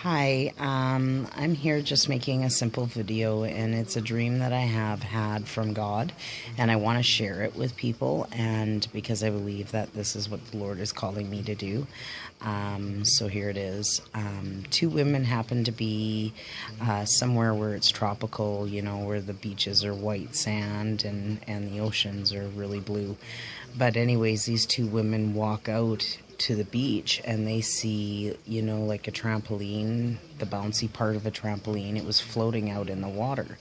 Hi, I'm here just making a simple video, and it's a dream that I have had from God, and I want to share it with people, and because I believe that this is what the Lord is calling me to do. So here it is. Two women happen to be somewhere where it's tropical, where the beaches are white sand and the oceans are really blue. But anyways, these two women walk out to the beach and they see, like a trampoline, the bouncy part of a trampoline. It was floating out in the water,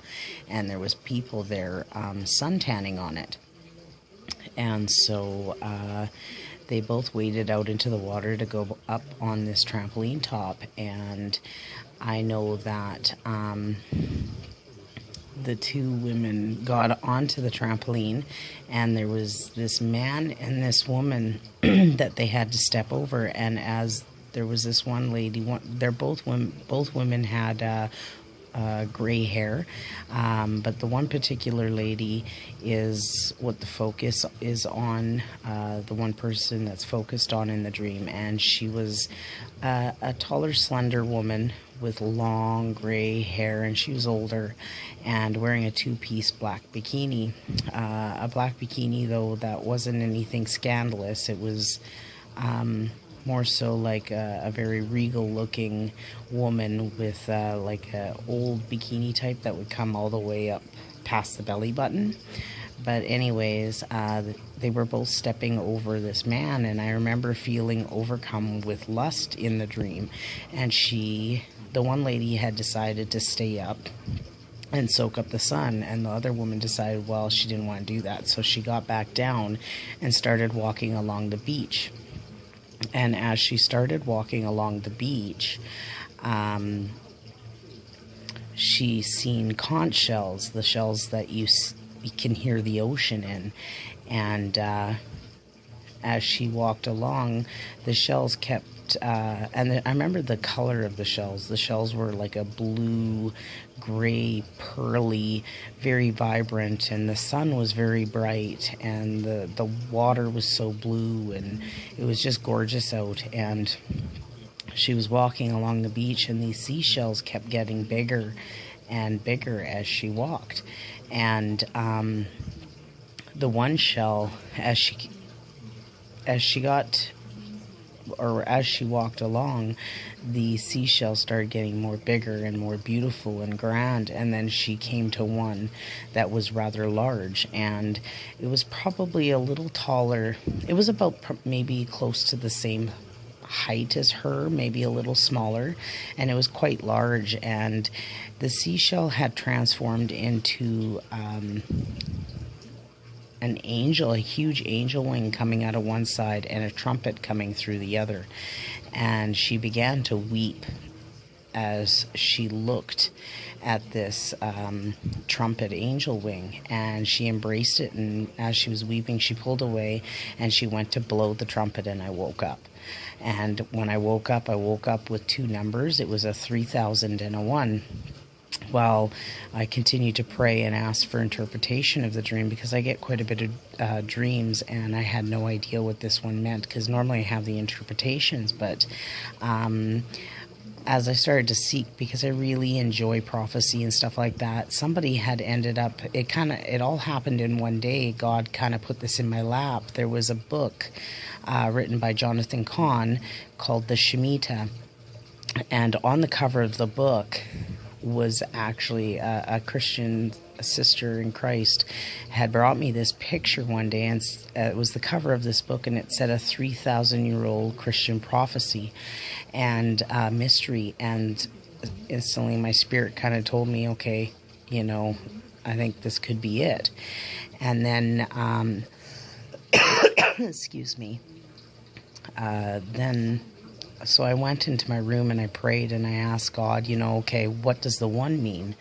and there was people there suntanning on it. And so they both waded out into the water to go up on this trampoline top. And I know that the two women got onto the trampoline, and there was this man and this woman that they had to step over. And as there was this one lady, they're both women had gray hair, but the one particular lady is what the focus is on, the one person that's focused on in the dream. And she was a taller, slender woman with long gray hair, and she was older and wearing a two-piece black bikini. A black bikini, though, that wasn't anything scandalous. It was more so like a very regal looking woman with like a old bikini type that would come all the way up past the belly button. But anyways, they were both stepping over this man, and I remember feeling overcome with lust in the dream. And the one lady had decided to stay up and soak up the sun, and the other woman decided, well, she didn't want to do that, so she got back down and started walking along the beach. And as she started walking along the beach, she seen conch shells, the shells that you can hear the ocean in. And as she walked along, the shells kept and I remember the color of the shells. The shells were like a blue, gray, pearly, very vibrant, and the sun was very bright, and the water was so blue, and it was just gorgeous out. And she was walking along the beach, and these seashells kept getting bigger and bigger as she walked. And the one shell, as she got, or as she walked along, the seashells started getting more bigger and more beautiful and grand. And then she came to one that was rather large, and it was probably a little taller. It was about maybe close to the same height as her, maybe a little smaller, and it was quite large. And the seashell had transformed into an angel, a huge angel wing coming out of one side and a trumpet coming through the other. And she began to weep as she looked at this trumpet angel wing, and she embraced it. And as she was weeping, she pulled away and she went to blow the trumpet, and I woke up. And when I woke up with two numbers. It was a 3000 and a 1. Well, I continued to pray and ask for interpretation of the dream, because I get quite a bit of dreams, and I had no idea what this one meant, because normally I have the interpretations. But as I started to seek, because I really enjoy prophecy and stuff like that, somebody had ended up, it all happened in one day. God kind of put this in my lap. There was a book written by Jonathan Cahn called The Shemitah, and on the cover of the book was actually a Christian sister in Christ had brought me this picture one day, and it was the cover of this book, and it said a 3,000-year-old Christian prophecy and mystery. And instantly my spirit kind of told me, okay, I think this could be it. And then excuse me, so I went into my room and I prayed and I asked God, okay, what does the one mean?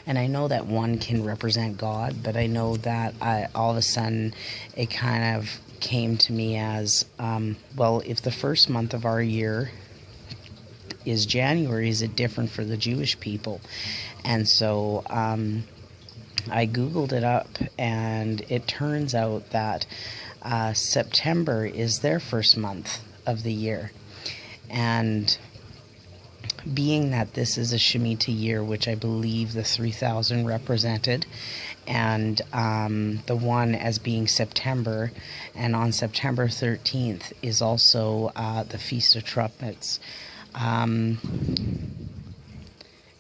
And I know that one can represent God, but I know that all of a sudden it kind of came to me as, well, if the first month of our year is January, is it different for the Jewish people? And so I Googled it up, and it turns out that September is their first month of the year. And being that this is a Shemitah year, which I believe the 3,000 represented, and the one as being September, and on September 13th is also the Feast of Trumpets.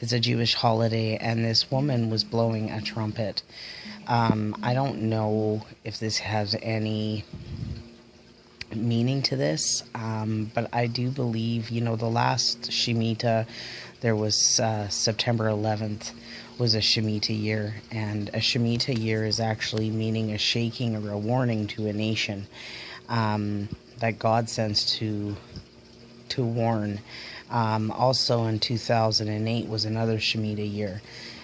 It's a Jewish holiday, and this woman was blowing a trumpet. I don't know if this has any meaning to this, but I do believe, the last Shemitah, there was September 11th was a Shemitah year, and a Shemitah year is actually meaning a shaking or a warning to a nation that God sends to warn. Also in 2008 was another Shemitah year,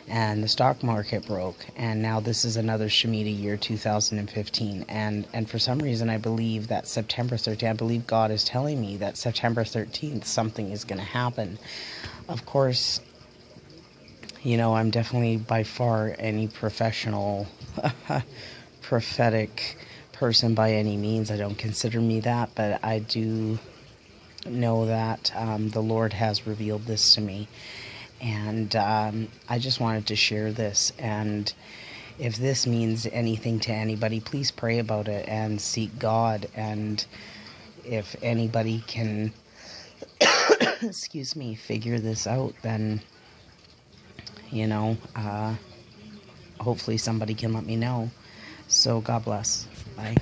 and the stock market broke, and now this is another Shemitah year, 2015, and for some reason I believe that September 13th, I believe God is telling me that September 13th something is going to happen. Of course, I'm definitely by far any professional prophetic person by any means. I don't consider me that, but I do know that the Lord has revealed this to me, and I just wanted to share this. And if this means anything to anybody, please pray about it and seek God. And if anybody can excuse me, figure this out, then hopefully somebody can let me know. So God bless. Bye.